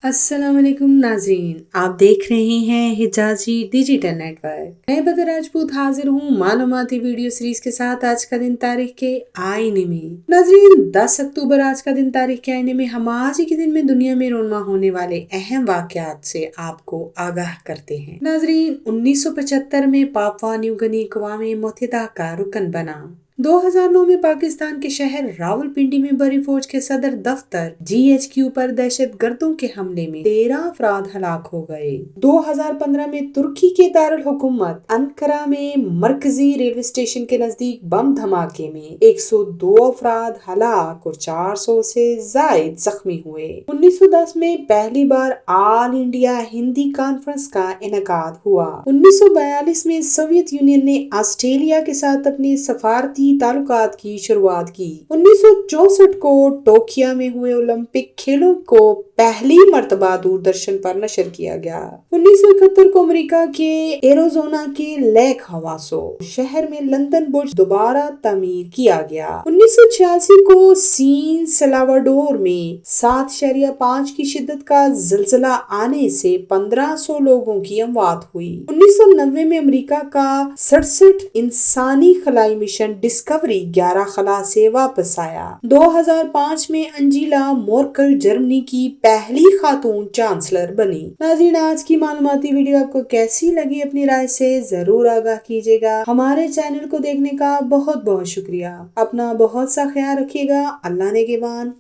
السلام علیکم ناظرین، آپ دیکھ رہے ہیں حجازی ڈیجیٹل نیٹ ورک۔ میں بدر راجپوت حاضر ہوں معلوماتی ویڈیو سیریز کے ساتھ آج کا دن تاریخ کے آئینے میں۔ ناظرین، 10 اکتوبر آج کا دن تاریخ کے آئینے میں ہم آج ہی کے دن میں دنیا میں رونما ہونے والے اہم واقعات سے آپ کو آگاہ کرتے ہیں۔ ناظرین، 1975 میں پاپوا نیو گنی اقوام متحدہ کا رکن بنا۔ 2009 میں پاکستان کے شہر راولپنڈی میں بری فوج کے صدر دفتر GHQ پر دہشت گردوں کے حملے میں 13 افراد ہلاک ہو گئے۔ 2015 میں ترکی کے دارالحکومت انقرہ میں مرکزی ریلوے اسٹیشن کے نزدیک بم دھماکے میں 102 افراد ہلاک اور 400 سے زائد زخمی ہوئے۔ 1910 میں پہلی بار آل انڈیا ہندی کانفرنس کا انعقاد ہوا۔ 1942 میں سوویت یونین نے آسٹریلیا کے ساتھ اپنے سفارتی تعلقات کی شروعات کی۔ 1964 کو ٹوکیو میں ہوئے اولمپک کھیلوں کو پہلی مرتبہ دوردرشن پر نشر کیا گیا۔ 1971 کو امریکہ کے ایریزونا کے لیک ہواسو شہر میں لندن برج دوبارہ تعمیر کیا گیا۔ 1986 کو سین سلواڈور میں 7.5 کی شدت کا زلزلہ آنے سے 1500 لوگوں کی اموات ہوئی۔ 1990 میں امریکہ کا 67 انسانی خلائی مشن ڈسکوری 11 خلا سے واپس آیا۔ 2005 میں انجیلا مورکل جرمنی کی پہلی خاتون چانسلر بنی۔ ناظرین، آج کی معلوماتی ویڈیو آپ کو کیسی لگی اپنی رائے سے ضرور آگاہ کیجیے گا۔ ہمارے چینل کو دیکھنے کا بہت بہت شکریہ۔ اپنا بہت سا خیال رکھیے گا۔ اللہ نگہبان۔